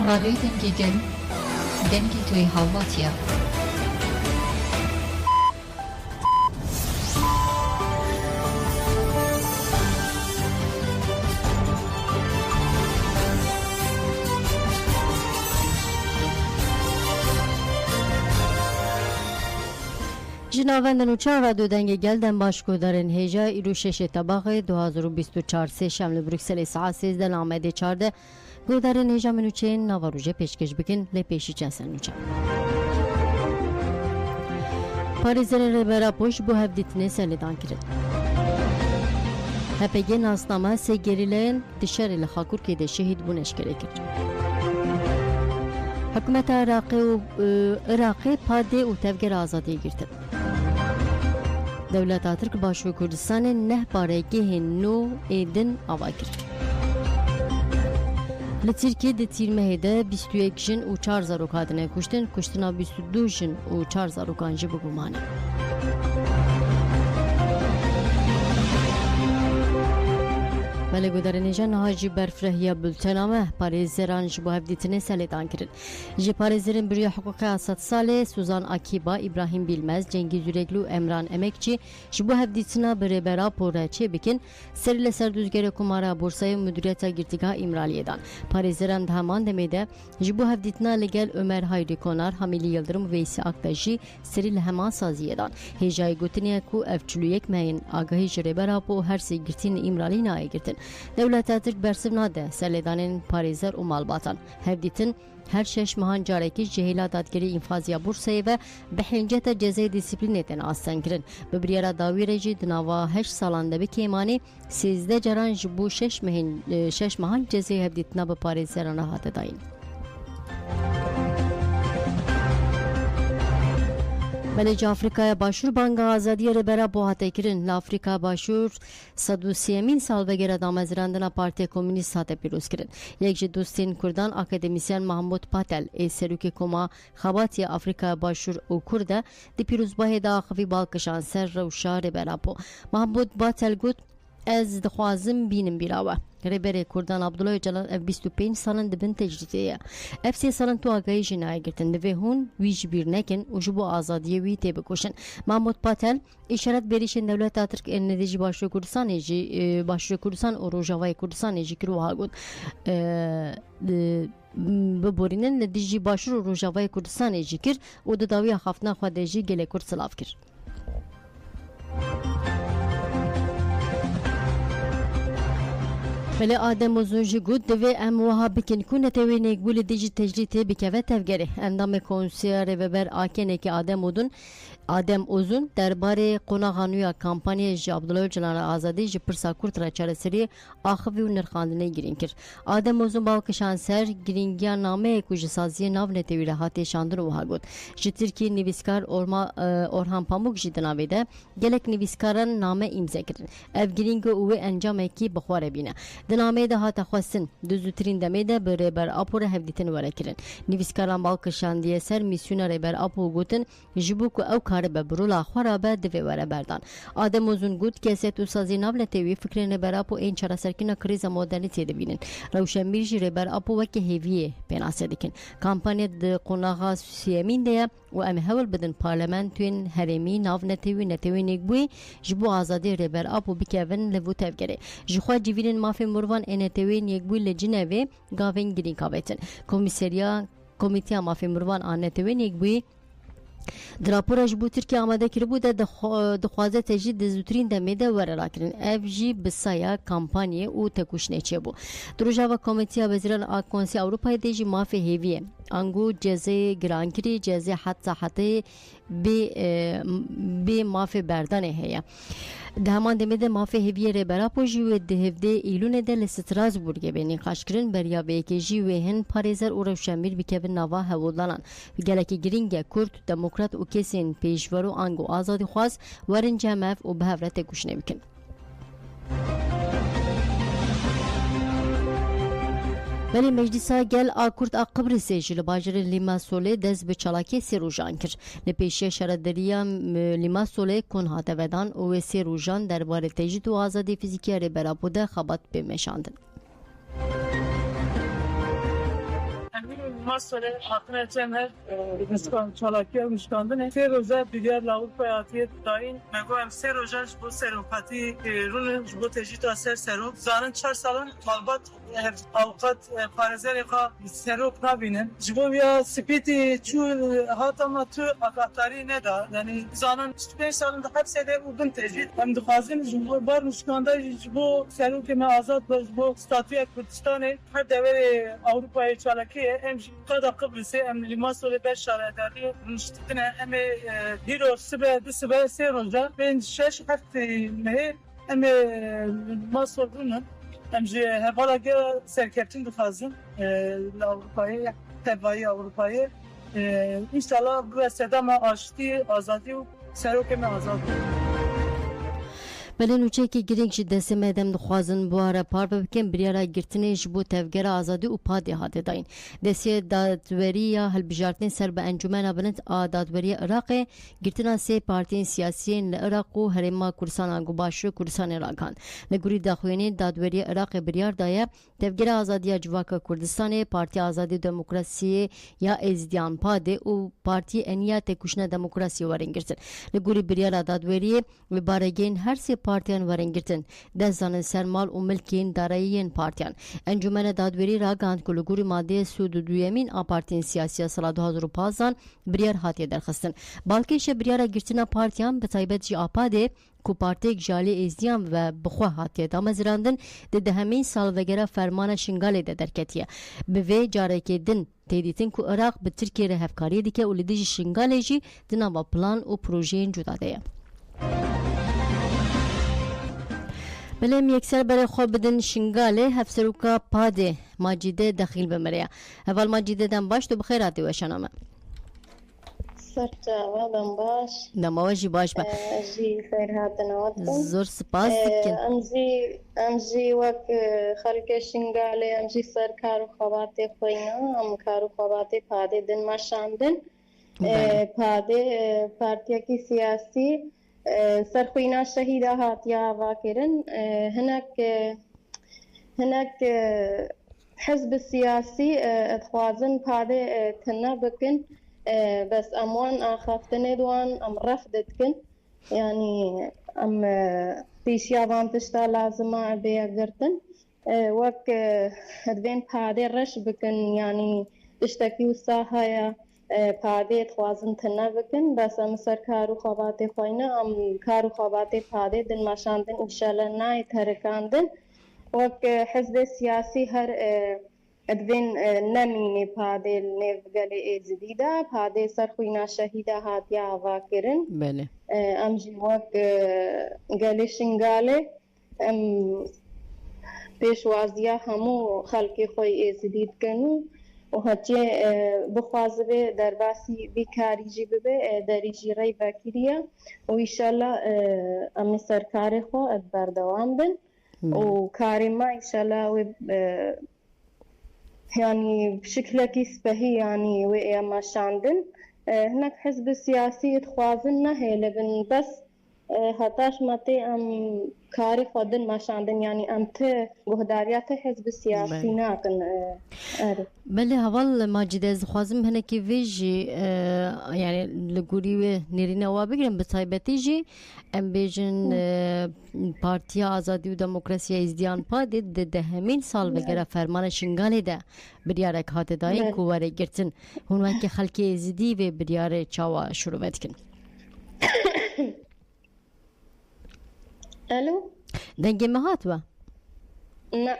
راديو دنجيجل دنجي توي هاواتيا جنابندن و چهار رادیو دنگ گلدن باشکودارن هجا ایرو شش طبقه 2024 سه شمل بروکسل ساعت 13 نامده 14 گودارن هجا منوچین نواروژه پیشکش بکن لپیشی چنسن نوچن پاریزر ربرا پوش بو هفدیتنه سلیدان کرد هپگه ناسنامه سه گریلین دشار لخاکور که ده شهید بونش کرد حکومت عراقی پاده و تفگر آزادی گرتد دولت ترک باشو کردستان نه بارگه نو ایدن آوا کرد لترکیه ده تیرمه ده 21 جن و 4 زاروکادنه کشتنا 22 جن و 4 زاروکان جبو گمانه ولی گودارنیجا نهاجی برفرهیا بلتنامه پاریزران جبو هفدیتنه سلیدان کرد جی پاریزرین بروی حقوق اسات ساله سوزان آکیبا ابراهیم بیلمز جنگیز یورگلو امران امکچی جبو هفدیتنا بربرا پورچه بکن سری لسر دوزگر کمارا بورسای مدیریت گرتگاه امرالیدان پاریزران دهمان دمیده جبو هفدیتنا لگل عمر هایری کنار حمیلی یلدرم ویسی اکتاجی سری لهمان سازیدان هجای گوتنیا کو افچلویک مین آگاهی جربرا پو هر سی گرتین امرالی نای گرتن دولت ترک برسم ناده سلیدانین پاریزر و مالباتان هفدیتن هر شش ماهان جارکی جهیلا دادگری انفازیا بورسایی و به حنجت جزای دیسیپلینتن آستان کرن ببریارا داوی رجی دناوا 8 سالانده بکیمانی 13 جران جبو 6 ماهان جزای هفدیتنا به پاریزران هاته داین بله افریقای باشور بانگ آزادی ربرا بو هاته کرن لافریقا باشور 130 سال بگیره دامزراندنا پارتی کمونیست هاته پیروز کرن یک جی دوستین کردان اکادمیسیان محمود پاتل ای سروک کما خباتی افریقا باشور او کرده دی پیروزباه دا خفی بالکشان سر روشا ربرا بو محمود پاتل گوت از دخوازم بینم بیراوه ربری کردان عبدالله جلال اف 25 سالن دبن تجربیه اف 3 سالن تو آگاهی جنایی گرتن دوی هون ویج بیر نکن و جبو آزادی وی تیب کشن محمود پاتل اشارت بریشن دولت ترک ندیجی باشور کردستان جی باشور کردستان و روجاوای کردستان جی کرو ها گود ببورینن ندیجی باشور و روجاوای کردستان جی کر و داوی خفتنا خودجی گله کرد سلاف کر ولی آدم وزوجی گود دوی ام وها بکن کنه توی نگبول دیجی تجریته بکوه تفگره اندام کنسیار و بر آکنه که آدم اوزون درباره قناغانویا کمپانی جی عبدالله جلال آزادی جی پرسا کرد را چرسری آخوی و نرخاندنه گرین کرد آدم اوزون بالکشان سر گرینگیا نامه کج سازی ناو نتوی راحتی شاندن وها گود جی ترکی نویسکار اورهان پاموک جی دناوی ده گلک نویسکاران نامه امضا کردن اف گرینگ او انجام کی بخواره بینه دنامه ده هات خواستن دوزوترین دمه ده بر اپور هفدیتن وره کرن نویسکاران بالکشان دیه سر میسیون بر اپو گوتن جبو کو او کار به برولا خرابه دوی وره بردان آدم وزون گود کسی تو سازی ناولتوی فکرین بر اپو این چرا سرکینا کریز مدرنیتی دبینن روشنبیر جی بر اپو وکی هیویه پناسه دکن کمپانی ده قناغا سیامین ده و ام هول بدن پارلمانتوین هرمی ناونتوی نتوی نگبوی جبو آزادی بر اپو بکوین لبو تفگره جخوا جیوین مافی مروان انتوی نگبوی لجنوی گاوین گرین کاویتن کمیسریا کمیته مافی مروان انتوی نگبوی دراپورش بو ترکیه آماده کرده بوده دخوازه تجدید دزوترین دمیده ورلا کرن اف جی بسایا کمپانی او تکوشنه چه بو دروجاوا کمیته وزیران آکونسی اروپای دیجی مافی هیویه انگو جزه گرانکری جزه حتی بی مافی بردانه هیا دهمان دمیده مافی هیویه ری برا پوشی و دهفده ایلونه ده لسترازبورگه بینی قاشکرین بریا بیکیجی و هن پاریزر او روشنبیر بکوین نوا هولانان گلکی گرینگه کرد دموکرات و کسین پیشورو آنگو آزادی خواست ورن جمعف و بهورت گوشنه بکن ولی مجلسا گل آکورد قبرسی جل باجر لیماسوله دز به چالاکی سروجان کر لپیشه شردریا لیماسوله کن هاته ودان و سروجان درباره تجدید و آزادی فیزیکی ری برابوده خبات بمشاندن masole hatine çemer miskan çalakiya miskandı se roza diğer Avrupa atiyet dain megoem se roza bu seropati runun bu tecrit aser serop zanın 4 salın malbat avukat parazerika serop nabinin bu ya spiti çu hatama tu akatari ne da yani zanın 5 salın da hepsi de udun tecrit hem de fazla bu bar miskanda bu serop me azat bu statüye Kürdistan'ı her devre Avrupa'ya çalakiye hem kadar Kıbrıs'ı hem limasole 5 şaradari rüştüne hem hiro sıbe seroja ben 6 hafte me hem masolunun hem hevala gel serketin de fazla Avrupa'ya tevayı Avrupa'ya inşallah bu sedama açtı azadi serokeme azadi Belên ûçekî girêng ji destê me dem dixwazin bu ara parve bikin biryara girtinê ji bo tevgera azadî û padê hate dayîn. Destê dadweriya hilbijartinê ser bi Encumena Bilind a Dadweriya Iraqê girtina sê partiyên siyasî li Iraq û Herêma Kurdistana ku başûrê Kurdistanê ragihan. Li gurî daxuyanî Dadweriya Iraqê biryar daye tevgera azadiya Civaka Kurdistanê, Partiya Azadî Demokrasiyê ya Êzidiyan Padê û Partiyê Eniya Têkoşîna Demokrasiyê werin girtin. Li gurî biryara Dadweriyê li baregehên her sê partiyan werin girtin. Dezanên sermal û milkên darayiyên partiyan. Encumena Dadwerî ragihand ku li gurî maddeyê sûd û duyemîn a partiyên siyasî sala 2015 biryar hatiye derxistin. Balkêşe biryara girtina partiyan bi taybet jî a Padê ku partiyek ji alî Êzidiyan ve bixwe hatiye damezrandin di dehemîn salvegera fermana Şingalê de derketiye. Bi vê carekê din têdîtin ku Iraq bi Tirkiye re hevkariyê dike û li dijî Şingalê jî di nava plan û projeyên cuda de ye. Belêm yekser berê xwe bidin Şingalê hevseroka Padê Macîde Dexîl bimiriye. Heval Macîdeden baş tu bi xêr hatî weşana me. Serçava dem baş. Dema we jî baş be. Jî xêr hatin Zor spas dikin. Em jî wek xelkê Şingalê em jî ser kar û xebatê xwîna em kar û xebatê Padê din meşandin. Padê partiyekî siyasî serxwîna şehîda hatiye avakirin hinek hizb siyasî dixwazin Padê tune bikin bes em wan axaftinê wan em ref dikin yani em pêşiya van tişta lazima bêye girtin wek divên Padê reş bikin yani tiştekî wisa heye Padê dixwazin tune bikin bes em ser kar û xebatê xwîna em kar û xebatê Padê din meşandin îşellah nayê terikandin wek hizbê siyasî her divên nemînê Padê li nêv gelê Êzidî de Padê serxwîna şehîda hatiye avakirin. Em jî wek gelê Şingalê em pêşwaziya hemû xelkê xwe Êzidî dikin û هەچێ بخوازبێ دەرباسی بیکاری jî bibe derî jî rey vekiriye û îşellah em ê serkarê xwe ez berdewam bin û karê me îşellah wê yani şiklekî spehî yani wê ê meşandin hinek hizb siyasî dixwazin nehêle bin bes hetaş me tê em karê xwe din meşandin yani em tê guhdariya tê hizb siyasî nakin. Belê heval Macîde ez dixwazim hinekî vê jî yani li gurî wê nêrîna wa bigirin bi taybetî jî em bêjin Partiya Azadî û Demokrasiya Êzidiyan Padê di dehemîn salvegera fermana Şingalê de biryarek hate dayîn ku were girtin hûn wekî xelkê Êzidî vê biryarê çawa şûrûve dikin. Alo? Dengê me hat we? Ne.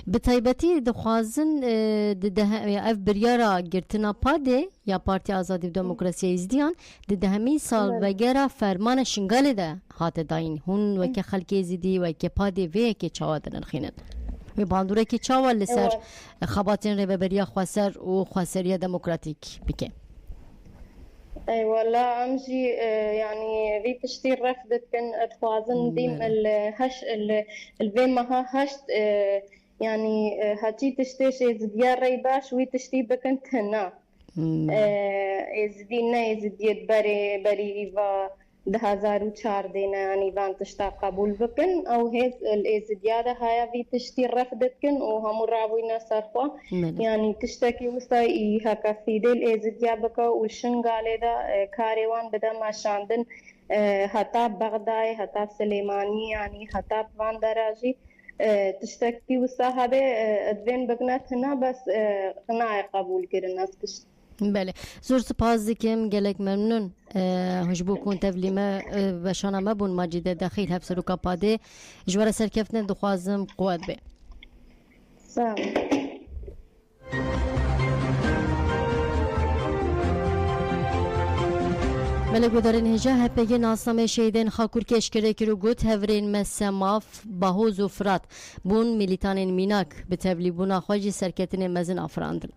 Bi taybetî dixwazin ev biryara girtina Padê ya Partiya Azadî û Demokrasiya Êzidiyan di dehemîn salvegera fermana Şingalê de hate dayîn hûn wekî xelkê Êzidî wekî Padê vê yekê çawa dinirxînin. Wê bandûrekî çawa li ser xebatên rêveberiya xweser û xweseriya demokratîk bike. اي والله امجي يعني في تشتي رفضت كن اتخوازن ديم الهش الفيمها هشت يعني هاتي تشتي شي زديار ريباش وي تشتي بكن تنا زدينا زديت بري فا 2014 يعني بان تشتا قبول بكن أو هيز الإزديادة هاي في تشتي رفضت كن وهم رابوينا صرفا يعني تشتكي وصاي هكا في دي الإزدياد بكا وشن قالي دا كاريوان بدا ما شاندن هتاب بغداي هتاب سليماني يعني هتاب وان دراجي تشتكي وصا هذا ادوين بقنات هنا بس قناعي قبول كرنا تشتكي بله زور سپاس دکم گلک ممنون هجبو کن تفلیمه بشانه مبون ماجده داخل هفسرو کپاده جوار سرکفتن دخوازم قوت به سلام بله گودارین هجا هپگی ناسنامه شهیدین خاکور کشکره کرو گوت هورین مسماف باهوز و فرات بون میلیتانین میناک به تبلیبونا خواجی سرکتین مزن افراندن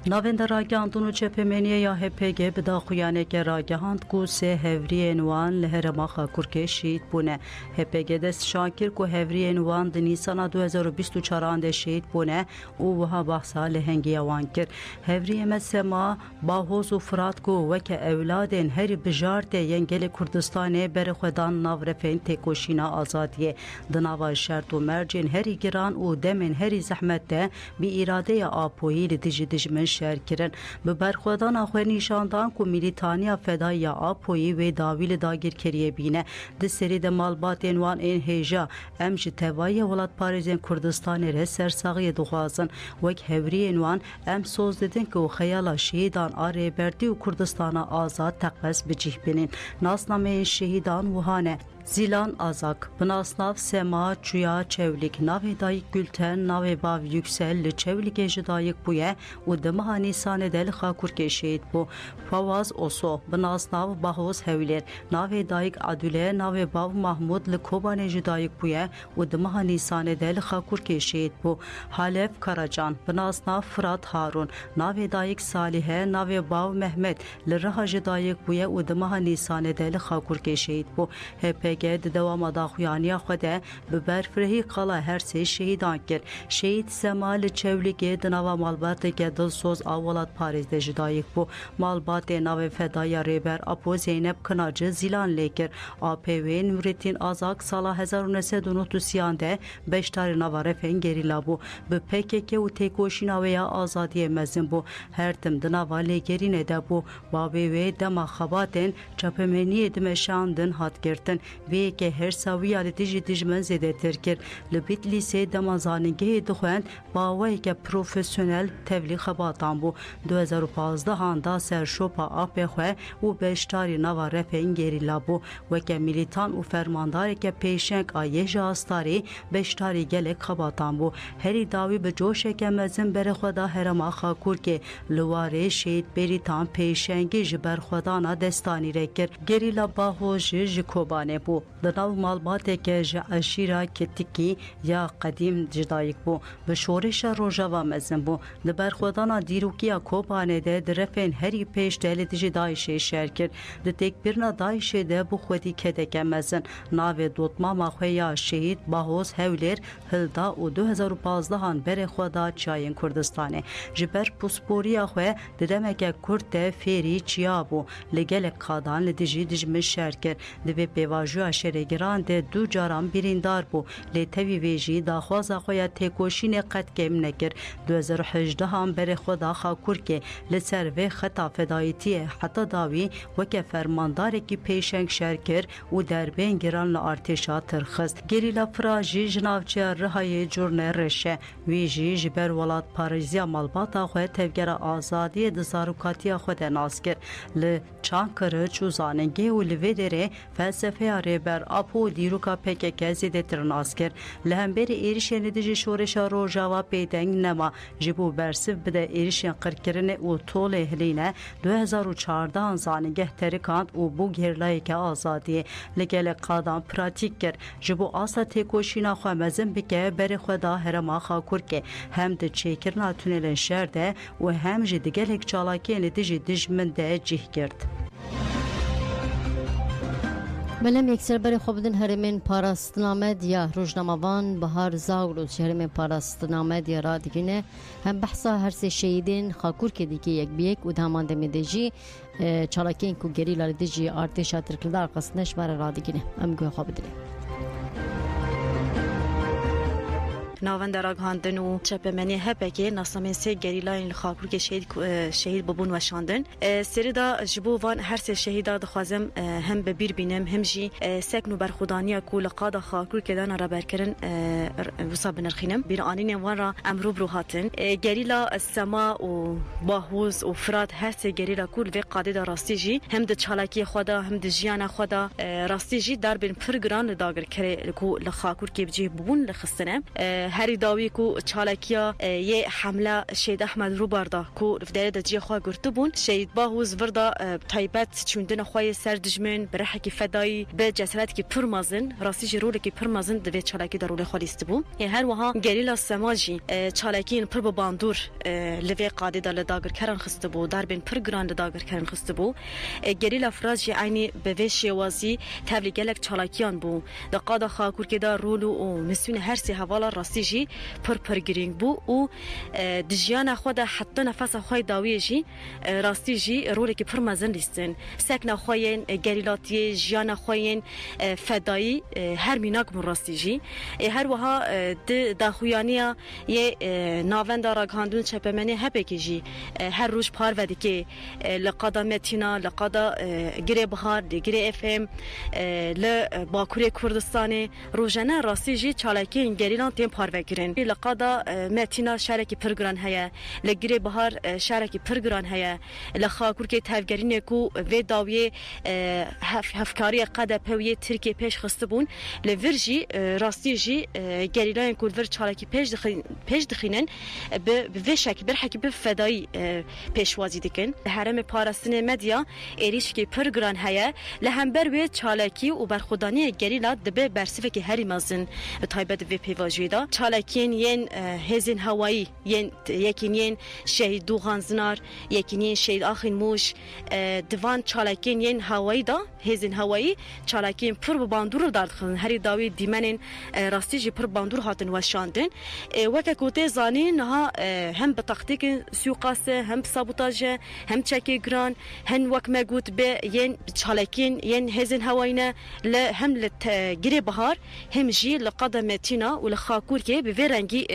ناوند راگاندون و چپمنیه یا هپگه به داخویانه که راگاند کو سه هوری انوان لهرما خاکور کشید بونه هپگه دست شاکر کو هوری انوان دنیسان 2024 آنده شید بونه او وها بحثا لهنگی وان کر هوری مسما باهوز و فرات کو وکه اولادین هری بجارده ینگل کردستانه بر خودان ناورفین تکوشینا آزادیه دناوا شرط و مرجین هری گران و دمن هری زحمت ده بی اراده آپویی لدیج دجمن شهر کرن به برخوردان آخوی نیشاندان که میلیتانیا فدای آپویی و داویل داگیر کریه بینه ده سری ده مالبات انوان این هیجا امج توایی ولاد پاریزین کردستان ره سرساقی دخوازن وک هوری انوان ام سوز دیدن که خیالا شهیدان آره بردی و کردستان آزاد تقویز بجیح بینین ناسنامه شهیدان وحانه زیلان آزاک بناسناف سما چویا چولیک ناوی دایک گلتن ناوی باو yüksel لچولیک جدایک بویه و دمها نیسان دل خاکور کشید بو فواز اوسو بناسناف باهوز هولیر ناوی دایک عدوله ناوی باو محمود لکوبان جدایک بویه و دمها نیسان دل خاکور کشید بو حالف کراجان بناسناف فرات هارون ناوی دایک صالحه ناوی باو محمد لرها جدایک بویه و دمها نیسان دل خاکور کشید بو هپ که دوام داخویانی خوده به برفرهی قلا هر سه شهیدان کرد شهید سمال چولیک دنوا مالبات که دلسوز اولاد پاریز ده جدایک بو مالبات ناو فدای ریبر اپو زینب کناج زیلان لیکر آپوی نورتین آزاک سالا 1993 ده بشتار نوارفین گریلا بو به پکک و تکوشینا ویا آزادی مزن بو هر تم دنوا لیگرین ده بو بابی و دما خباتن چپمنی دمشاندن هات گرتن وی که هر ساوی آل دیج من زده ترکر لبیت لیسه دمازانگه دخوان باوی که پروفیسیونل تبلیغ خباتان بو 2015 هاندا سرشوپا آپی خواه و بشتاری نوارف انگریلا بو و که میلیتان و فرماندار که پیشنگ آیه جاستاری بشتاری گلک خباتان بو هری داوی به جوش که مزن بر خدا هرما خاکور که لواره شید بریتان پیشنگی جبر خدانا دستانی رکر گریلا باهوش جکوبانه بو دناو مالبات که جعشیرا کتکی یا قدیم جدایک بو به شورش روژاوا مزن بو دبر خدانا دیروکیا کوبانه ده درفین هری پیش دل دیجی دایشه شهر کرد ده تک برنا دایشه ده بو خودی کدک مزن ناو دوتما مخویا شهید باهوز هولیر هلدا و 2015 هان بر خدا چاین کردستانه جبر پوسپوریا خواه ددمک کرد فیری چیا بو لگل قادان لدیجی دجمن شهر کرد ده پیواجو شرگران ده دو جاران بریندار بو لیتوی ویجی داخوازا خویا تکوشین قد کم نکر 2018 هم بر خدا خاکور که لسر و خطا فدایتی حتی داوی و که فرماندار کی پیشنگ شرکر و در بین گران لارتشا ترخست گریلا فراجی جناوچه رهای جورنه رشه ویجی جبر ولاد پاریزیا مالباتا خواه تفگر آزادی دزاروکاتی خود ناسکر لچانکر چوزانگی و لویدره فلسفه ریبر اپو دیروکا پکک زیده ترناسکر لهمبر ایرشن دیجی شورشا روژاوا پیدنگ نما جبو برسف بده ایرشن قرکرن و طول اهلینه 2014 زانگه ترکاند و بو گرلای که آزادی لگل قادم پراتیک کر جبو آسا تکوشینا خواه مزن بکه بر خدا هرما خاکور که هم ده چیکرنا تونلن شرده و هم جدگل هک چالاکی دیجی دجمن ده جیه کرد بلم یکسر بر خوب دن هرمین پاراستنامه دیا روزنامه‌وان بهار زاغروز هرمین پاراستنامه دیا را دیگه هم بحثا هر سه شهیدین خاکور که دیگه یک بیک و دامان دمیدجی چالاکین کو گریلا دیجی ارتش ترکلدار قسنش بر را دیگه هم گوی خوب دنی ناوند راگهاندن و چپمنی هپکی ناسامین سه گریلاین خاکور که شهید ببون و شاندن سری دا جبو وان هر سه شهیدا دخوازم هم ببیر بینم هم جی سکنو برخودانیا کو لقادا خاکور که دانا را برکرن وصا بنرخینم بیر آنین وان را امرو برو هاتن گریلا السما و باهوز و فراد هر سه گریلا کول و قاده دا راستی جی هم د چالاکی خدا هم د جیانا خدا راستی جی در بین پرگران لداگر کره کو لخاکور که بجی ببون لخستنه هری داوی کو چالکیا یه حمله شهید احمد روباردا کو رفدار دجی خو گرتبون شهید باهوز وردا تایبت چوندن خوای سردجمن برح کی فدای به جسرت کی پرمازن راستی جرول کی پرمازن د چالکی درول خالیست بو هر وها گریلا سماجی چالکین پر باندور لوی قاده دل داگر کرن خسته بو در بین پر گراند داگر کرن خسته بو گریلا فراج عینی به وش وازی تبلیغلک چالکیان بو د قاده خاکور کی دا رول او مسون هر سی حواله راستی جی پر گرینگ بو و دجیان خود حتی نفس خوی داوی جی راستی جی رولی که پر مزن لیستن سکن خوین گریلاتی جیان خوین فدایی هر میناک من راستی جی هر وها داخویانیا یه ناوند راگهاندون چپمنی هپکی جی هر روز پار ودی که لقادا متینا لقادا گری بهار گری اف ام لباکوری کردستانی روزانه راستی جی چالکی گریلان تیم پار وگرن لقادا متینا شارکی پرگران هيا لگری بهار شارکی پرگران هيا لخاکور که تفگرین کو و داوی هفکاری قدا پوی ترکیه پیش خستبون لورجی راستی جی گریلان کول ور چالکی پیش دخینن به شک برحکی به فدایی پیشوازی دکن حرم پاراستن مدیا ایریش که پرگران هيا لهمبر و چالکی و برخودانی گریلا دبه برسفه که هری مازن تایبت و پیواجویدا چالکین ین هزین هوایی یکین ین شهید دوغان زنار یکین ین شهید آخین موش دوان چالکین ین هوایی دا هزین هوایی چالکین پر باندور دارد خلن هری داوی دیمنین راستی جی پر باندور هاتن وشاندن وکه کوته زانین ها هم بتاکتیک سوقاسه هم سابوتاج هم چکی گران هم وک مگوت به ین چالکین ین هزین هوایینه هم لت گری بهار هم جی لقدمتینا و لخاکور که به رنگی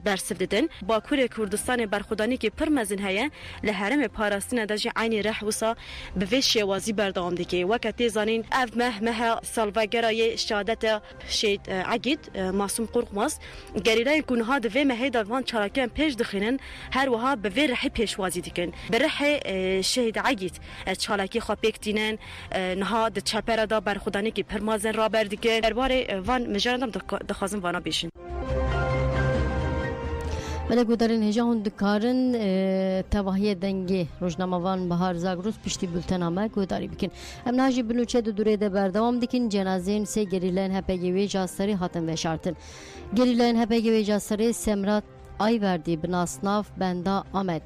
برسف دادن باکور کردستان برخودانی که پرمزن هیا لحرم پاراستن داجی عینی رح وسا به وش وازی بردام دیگه وقتی زانین اف مه سالوگرای شهادت شهید عقید معصوم قرقماس گریلای کنها دو مهیدا وان چراکن پیش دخینن هر وها به رح پیش وازی دیگن به رح شهید عقید چالاکی خو پکتینن نها د چپرا دا برخودانی که پرمازن را بردیگه درباره وان مجاردم دخوازم وانا بیشن ولی گودارین هجا هون دکارن تواهی دنگی روزنامه‌وان بهار زاگروز پشتی بولتنامه گوداری بکن ام ناجی بلوچه دو دوره ده بردوام دیکن جنازین سه گریلین هپگی وی جاسری هاتن وشارتن گریلین هپگی وی جاسری سمرات آیوردی بناسناف بندا آمد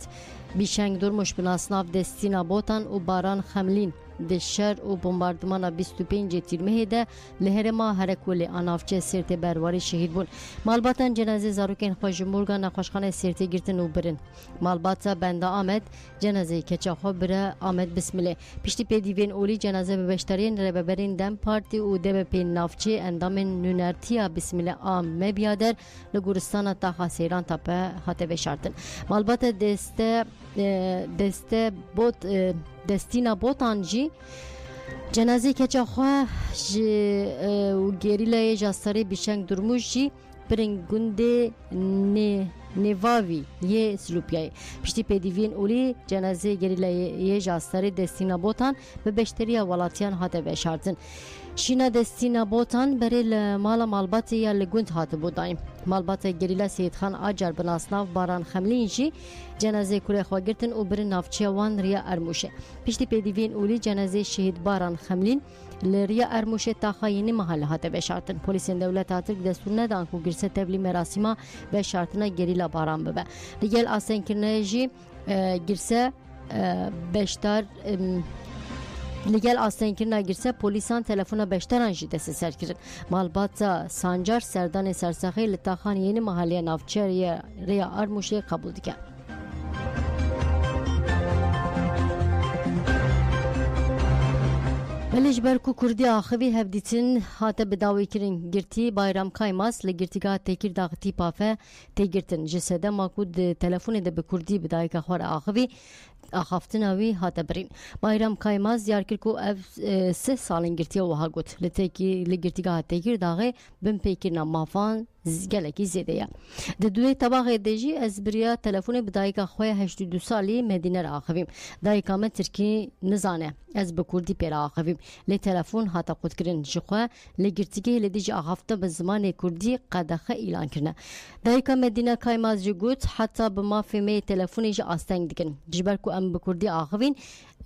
بیشنگ درمش بناسناف دستینا بوتان و باران خملین دشر و بمباردمان 25 تیرمه ده لهرما هرکولی آنافچه سرت برواری شهید بون مالباتن جنازه زاروکین خوشمورگا نقاشخانه سرت گرتن و برن مالباتا بنده آمد جنازه کچاخو بره آمد بسمله پشتی پیدیوین اولی جنازه ببشترین رببرین دم پارتی و دب پین نافچه اندام نونرتیا بسمله آم مبیادر لگورستان تا خاسیران تاپه حتی بشارتن مالبات دسته بوت دستینا بوتان جی جنازه کچا خواه و گریلای جاستاری بیشنگ درموش جی برنگونده نواوی یه سلوپیای پشتی پیدیوین اولی جنازه گریلای جاستاری دستینا بوتان به بشتری ولاتیان هاته بشارتن شینا دستینا بوتان بری مال مالباتی یا لگوند هاته بودایم مالبات گریلا سید خان آجر بناسناف باران خملین جی جنازه کوله خوا گرتن و بر نافچه وان ریا ارموشه پشتی پیدیوین اولی جنازه شهید باران خملین لریا ارموشه تا خاینی محله هاته بشارتن پلیسین دولت هاتر دستور ندان کو گرسه تبلی مراسیما بشارتنا گریلا باران ببه دیگل آسن کرنه جی گرسه بشتار Ligel astenkirina girse polisan telefona beştaran jî destê ser kirin. Malbata Sancar serdanê sersaxê li taxan yeni mahalleya navçeriya Rêya Armuşê qebûl dike. Belê ku Kurdî axivî hevdîtin hate bi dawîkirin girtî Bayram Kaymaz li girtîgeha Têkîrdağ Tîpafe têgirtin ji sedema ku di telefonê de bi Kurdî bi dayîka xwe re axivî axaftina wî hate birîn. Bayram Kaymaz diyar kir ku ev 3 salên girtiya wiha got li girtîgeha Têkîrdağê bin pêkirina mafan gelekî zêde ye. Di duê tebaxê de jî ez biriya telefonê bi dayîka xwe 82 salî Medîne re axivîm. Dayîka me Tirkî nizane. Ez bi Kurdî pêre axivîm. Lê telefon hata qutkirin ji xwe lê girtîgehê li dijî axafte bi zimanê Kurdî qedexe îlan kirine. Dayîka Medîne Kaymaz jî got heta bi mafê me telefonê jî asteng dikin. Ji ber ku em bi Kurdî axivîn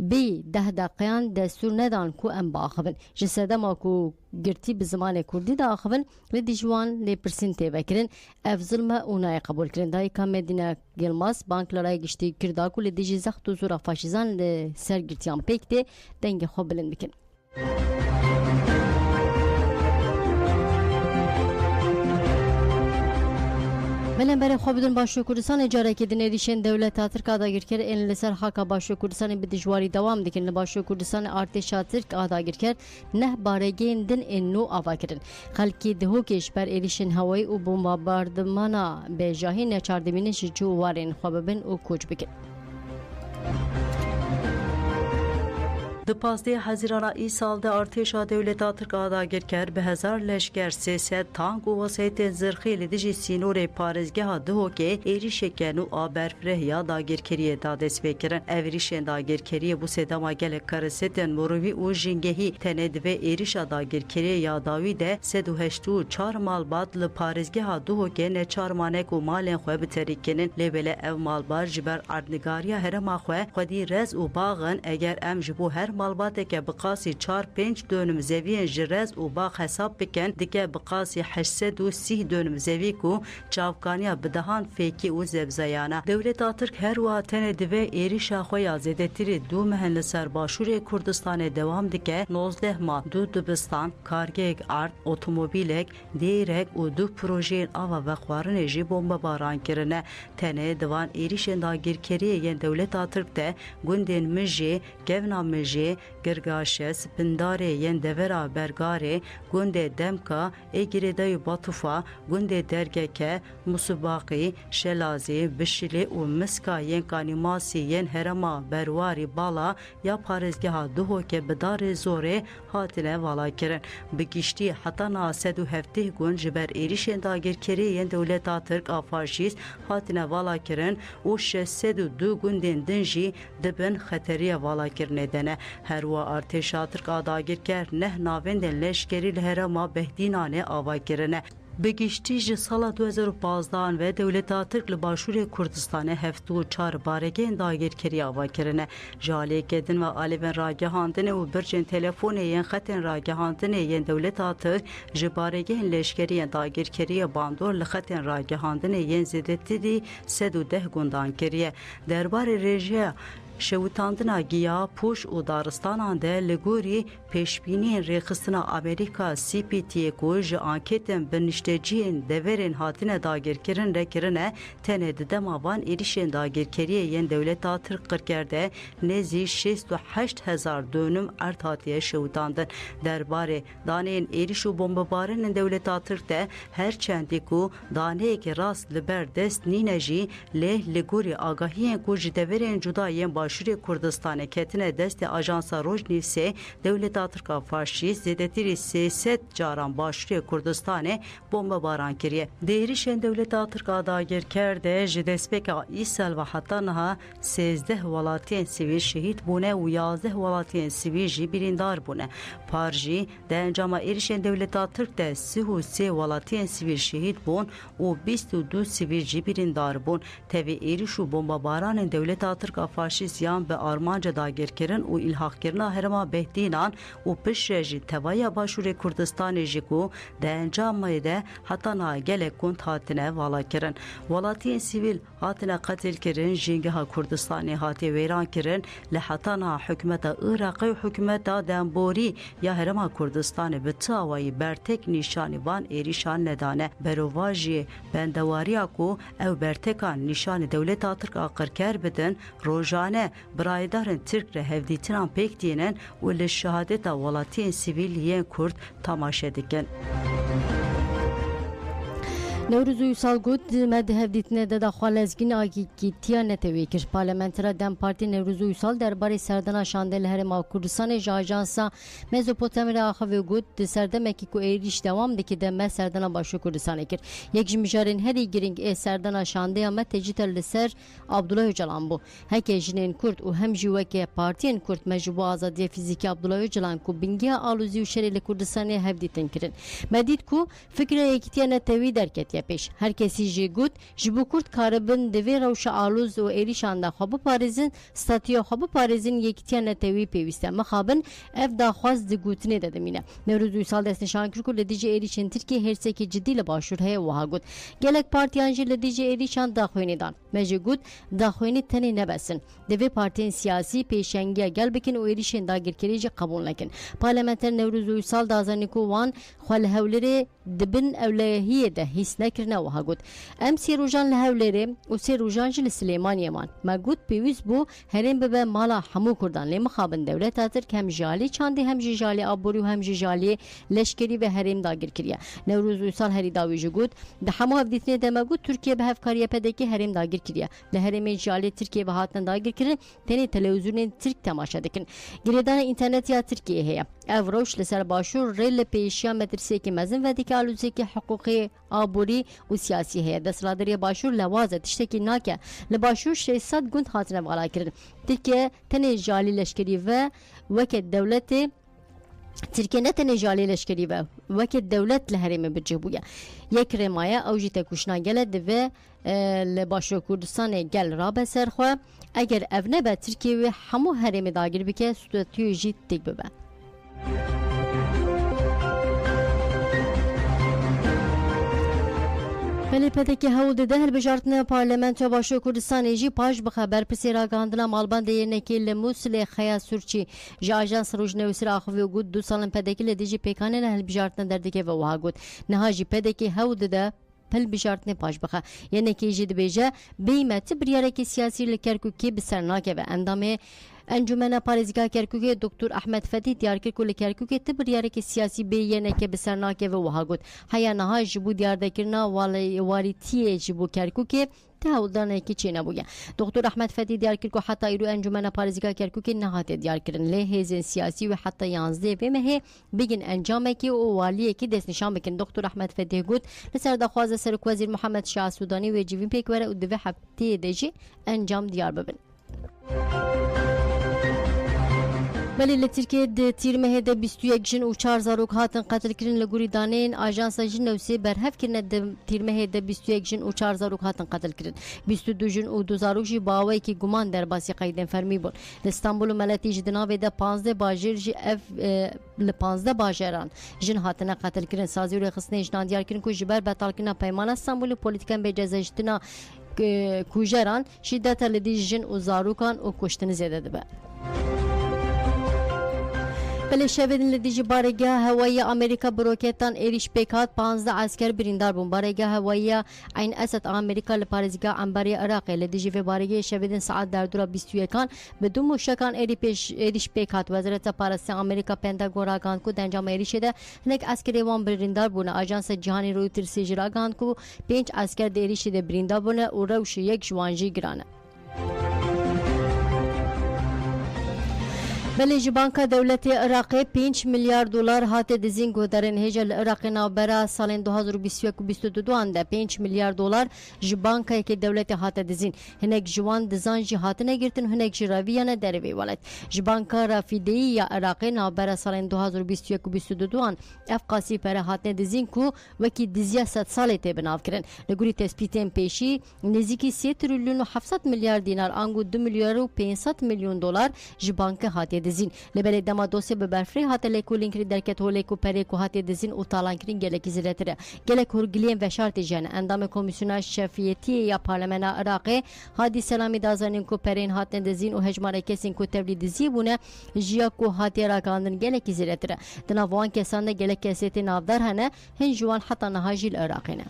bê 10 deqeyan destûr nedan ku em biaxivin. Ji sedema ku girtî bi zimanê Kurdî de axivin li dijî wan lêpirsîn têvekirin. Ev zilme û nayê qebûl kirin. Dayîka Medîne Yılmaz banklara giştî kirda ku li dijî zext û zora faşîzan li ser girtiyan pêk tê dengê xwe bilind bikin. Belemberê xwe bidin Başûr Kurdistanê carekê di nêrîşên dewleta Tirk agirker ên li ser haka Başûr Kurdistanê bi dijwarî dewam dikin. Li Başûr Kurdistanê artêşa Tirk agirker neh baregehên din ên nû ava kirin. Xelkê dihokê ji ber êrişên hewayî û bombardmana bêjahî neçardemînê ji cû warên xwe bibin û koç bikin. Di pazdê hezîrana îsal de artêşa dewleta Tirk agirker bi 1000 leşker 300 tank û wesayetên zirxî li dijî sînorê parêzgeha Duhokê êrişeke nû a berfirehya dagirkeriyê da dest pê kirin. Ev êrişên dagirkeriyê bu sedema gelek karesetên mirovî û jîngehî tenê divê êrişa dagirkeriyê ya dawî de 184 malbat li parêzgeha Duhokê neçarmanek û malên xwe biterîkinin. Lêbele ev malbat ji ber erdnigariya herêma xwe xwedî rez û baxin eger em ji bo her malbateke bi qasî 4-5 dönüm zeviyên ji rez û bax hesab bikin dike bi qasî 830 dönüm zevî ku çavkaniya bidehan fêkî û zebzeyana. Dewleta Tirk her wiha tenê divê êrişa xwe ya zêdetirî du mehin li ser Başûrê Kurdistanê dewam dike. 19 ma du dibistan, kargehek erd, otomobîlek, dêrek û du projeyên ava ve xwarinê jî bombebaran kirine. Tenê divan êrişên dagirkeriyê yên dewleta Tirk de gundên Mijê, Kevna Mijê, Girgaşe, Spindarê yên devera Bergarê, gundê Demka, Êgirêdayê Batufa, gundê Dergeke, Musubaqî, Şelazê, Bişilê û Miska yên Kanîmasî yên herêma Berwarî Bala ya parêzgeha Duhokê bi darê zorê hatine vala kirin. Bi giştî heta niha 170 gund ji ber êrişên dagirkeriyê yên dewleta Tirk a faşîst hatine vala kirin û 602 gundên din jî dibin xeteriya valakirinê de ne. Her wiha artêşa Tirk a dagirker neh navendên leşkerî li herêma Behdînanê ava kirine. Bi giştî ji sala 2015 ve dewleta Tirk li Başûrê Kurdistanê 74 baregehên dagirkerî ava kirine. Ji alêkê din ve alîvên ragihandinê û bircên telefonê yên xetên ragihandinê yên dewleta Tirk ji baregehên leşkeriyên dagirkeriyê bandor li xetên ragihandinê yên zêdetirî 110 gundan kiriye. Derbarê rêjeya şewitandina giya pûş û daristanan de li gorî pêşbîniyên rêxistina Amerîka CPT'ye ku ji anketên binişteciyên deverên hatine dagirkirin re kirine tenê di dema van êrişên dagirkeriyê yên dewleta Tirk qirkerde nêzî 68,000 dönüm erd hatiye şewitandin. Derbarê daneyên êriş û bombebaranên dewleta Tirk de her çendî ku daneyekê rast li ber dest nîne jî lê li gorî agahiyên ku ji deverên cuda yên Başûrê Kurdistanê ketine destê ajansa Rojnîvsê dewleta Tirka faşîst zêdetirî 300 caran Başûrê Kurdistanê bombebaran kiriye. Di êrişên dewleta Tirka dagirker de ji destpêka îsal ve heta niha 13 welatiyên sivîl şehîd bûne û 11 welatiyên sivîl jî birîndar bûne. Par jî di encama êrişên dewleta Tirk de 33 welatiyên sivîl şehîd bûn û 22 sivîl jî birîndar bûn. Tevê êriş û bombebaranên dewleta Tirka faşîst polisiyan به آرمانجا داگیر کرن و الحاق کرنا هرما بهدینان و پش جی توای باشور کردستان جیکو ده انجام ده حتی ناگل کند هاتنه والا کرن ولاتی سیویل هاتنه قتل کرن جنگه ها کردستانی هاتی ویران کرن لحتی نا حکمت عراقی و حکمت دنبوری یا هرما کردستان به تاوی برتک نشانی وان ایریشان ندانه برواجی بندواریا کو او برتکان نشان دولت ترک آقر کر بدن روزانه برایدارن ترک ره هفدیتنان پیک دینن و لشهادت ولاتین سیویلیین کرد تماشا دکن. نوروز سال گود مذهب دیتنه دادا خالصگین آگیتیا نتوی کش پارلمانترا دم پارتی نوروز سال درباره سردنا شاندل هرما کردستان جاجانسا مزوپوتامیا آخوی گود سردم کی کو ایریش دوام دکی دم سردنا باشو کردستان کر یک جمیجارن هری گرینگ سردنا شانده اما تجیتر لسر عبدالله öcalan bu هک جنین کرد و هم جوک پارتین کرد مجبور آزادی فیزیکی عبدالله öcalan کو بنگی آلوزی و شریل کردستان هف دیتن کرن مدید کو فکر یکیتیا نتوی درکت پیش هر کسی جی گود جبو کرد کاربن دوی روش آلوز و ایریشان خواب پارزین ستاتیو خواب پارزین یکیتیا نتوی پیوسته مخابن اف دا خواست دگوتنه دادمینه نوروز سال دست نشان کرد که لدیجی ایریشن ترکیه هرسه که جدی لباشور هی وها گود گلک پارتیان جی لدیجی ایریشان داخوینی دان مجی گود داخوینی تنی نبسن دوی پارتین سیاسی پیشنگی گل بکن و ایریشن داگیر کریجی قبول نکن پارلمانتر نوروز سال دازانیکو وان خال هولری دبن اولهیه ده هیس نکرنه وها گود ام سی روجان لهولری و سی روجان جل سلیمانی مان ما گود پیوز بو هرین به مالا همو کردان لی مخابن دولت اتر کم جالی چاندی هم جالی آبوری و هم جالی لشکری و هریم داگیر کریه نوروز سال هری داویج گود ده همو هفدیتنه ده ما گود ترکیه به هفکاریه پدکی هریم داگیر کریه لهریم جالی ترکیه به هاتن داگیر کرن تنی تلویزیون ترک تماشا دکن گریدان اینترنت یا ترکیه هیا اوروش لسر باشور ریل پیشیا مدرسه کی مزن و دیگه آلوزه کی حقوقی آبوری و سیاسی هیا دستلادری باشور لوازه تشتکی ناکه لباشور 600 گوند هاتنه بالا کرن ترکیه تنی جالی لشکری و وقت دولت ترکیه نتنی جالی لشکری و وقت دولت لهریم بجبویا یک رمایه اوجی تکوشنا گلد و لباشور کردستان گل را بسر خو اگر افنه به ترکیه و همو هریم داگیر بکه ستاتیو جی تک ببه ولی پدکی هول ده هر بجارتنا پارلمانتو باشو کردستان جی پاش بخبر پسیرا گاندنا مالبند یعنی لموسل خیا سورچی جا آژانس روزنویسی آخوی و گود 2 سال پدکی لدیجی پیکانه نه هل بجارتنا دردکی و وها گود نهاجی پدکی هول ده پل بجارتنه پاش بخه یعنی که جد بیجه بیمت بریارکی سیاسی لکرکوکی بسرناکه و اندامه انجمن پارێزگا کەرکووکê دکتور ئەحمەد فەتی دیار کرد ku li Kerkûkê ti biryareke siyasî bê yeneke bi ser nakeve wiha got heya niha ji bo diyardekirina warîtiyê ji bo Kerkûkê te hewldanekî çê nebûye Dr. Ahmed Fetî diyar kir ku heta îro encumena parêzgah Kerkûkê nehatiye diyar kirin lê hêzên siyasî û heta 11 vê mehê bigin encamekî û waliyekî destnîşan bikin Dr. Ahmed Fetî got li ser daxwaza Serokvezîr Muhammed Şah Sûdanî wê civîn pêk were û divê hefteyê de jî encam diyar bibin بله لترکیه د تیرمه د 21 جن و 4 زاروک هاتن قتل کردن لگوری دانین آژانس جنوسی برهف کردن د تیرمه د 21 جن و 4 زاروک هاتن قتل کردن 22 جن و 2 زاروک جی باوی کی گمان در باسی قیدن فرمی بون استانبول ملتی جدناوی د 15 باجر جی اف ل 15 باجران جن هاتن قتل کردن سازی ور خصنه جنان دیار کردن کو جبر بتالکنا پیمان استانبول پولیتیکن به جزاجتنا کوجران شدت لدی جن و زاروکان و کشتن زیاده ده بله شبیدن لدیجی بارگاه هوایی امریکا بروکتان ایریش پیکات 15 عسکر بریندار بون بارگاه هوایی عین اسد امریکا لپارزگاه انباری عراق لدیجی و بارگاه شبیدن ساعت در دورا 21 بدون مشکان ایریش پیکات وزارت پارسته امریکا پنتاگون را گاند کو دنجام ایریش ده هنک عسکری وان بریندار بونه آژانس جهانی رویترز را گاند کو 5 عسکر د ایریش ده بریندار بونه او روش یک جوانجی گرانه بله ji banka devletê Iraqê 5 milyar dolar hate dizîn guhdarên hêja li Iraqê navbera salên 2021 û 2022 de 5 milyar dolar ji bankayekê devletê hate dizîn. Hinek ji wan dizan jî hatine girtin, hinek ji reviyane dervê welet. Ji banka Rafideyî ya Iraqê navbera salên 2021 û 2022 ev qasî pere hatine dizîn ku wekî diziya sed salê tê binavkirin. Li gurî tespîtên pêşî nêzîkî 3 trilyûn û 700 milyar dînar angu 2 milyar û 500 milyon dolar ji banka hatiye dizîn. Li berê dema dosya bi berfirê hate lêkolînkirî derket holê ku perê ku hatiye dizîn û talankirin gelekî zêdetir e. Gelek hûrgiliyên veşartê jî hene. Endamê Komîsyona Şefiyetiyê ya Parlamena Iraqê Hadî Selamî dazanîn ku perên hatine dizîn û hejmarê kesên ku tevlî dizî bûne jiya ku hatiye rakandin gelekî zêdetir e. Di nav wan kesan de gelek kesê tê navdar hene, hin ji wan heta niha jî li Iraqê ne.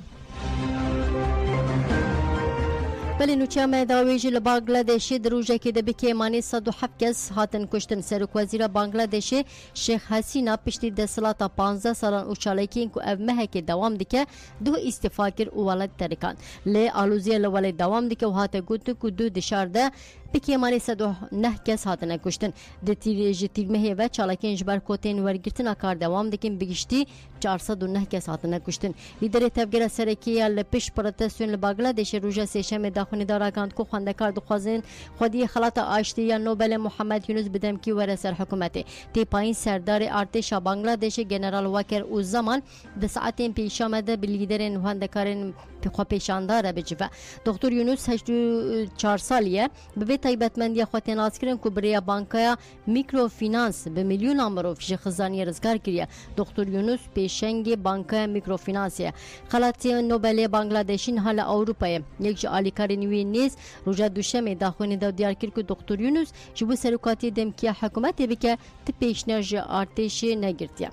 بله نوچه مداویجی لبنگلادشی در روزکی دبی که مانی 107 کس هاتن کشتن. سرک وزیر بنگلادشی شیخ حسینا پشتی دستلات 15 سالان اوچالکین کو اف مهک دوام دیکه دو استعفا کر او ولد ترکان لی آلوزی لولد دوام دیکه و هات گوت کو دو دشارده بکیمانی 109 کس هاتن کشتن. دتیجی تیمه و چالکین جبر کوتین ورگرتن کار دوام دیکن بگشتی 409 کس هاتن کشتن. لیدر تفگیر سرکیه لپش پروتستون لبنگلادش روزه سهشنبه داخلی دارگاند کو خواندکار دخوازن خودی خلاط آشتی یا نوبل محمد یونس بدم کی ور سر حکومت تی پایین سردار ارتش بنگلادش جنرال واکر او زمان د ساعتین پیش آمده به لیدرین خواندکارن خو پیشاندار بجوه. دکتر یونس 84 سالیه به تایبەتمەندی خواتین ئاسکردن کو بریا بانکaya میکروفینانس به میلیون امروف ji xizaniye rizgar kiriye. Dr. Yunus pêşengê bankaya mikrofinansiye. Xelatiyên Nobelê Bangladeşîn hala Avrupayê. Yek ji alîkarên wî nêz roja duşemê daxwînê de diyar kir ku Dr. Yunus ji bo serokatiyê demkiya hikûmetê bike ti pêşniyar ji artêşê negirtiye.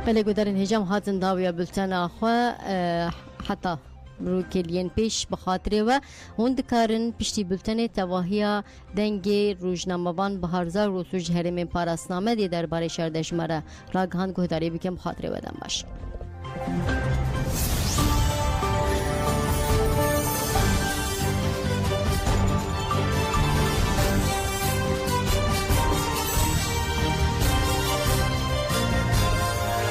بله گودرین هجام هاتن داویا بلتنا خو حتی روکلین پیش بخاطره و هند کارن پشتی بلتنه تواهیا دنگی روزنامه‌وان بهارزار روسوج هرم پاراسنامه دی درباره شهردشمره راگهان گوداری بکم خاطره ودن باش.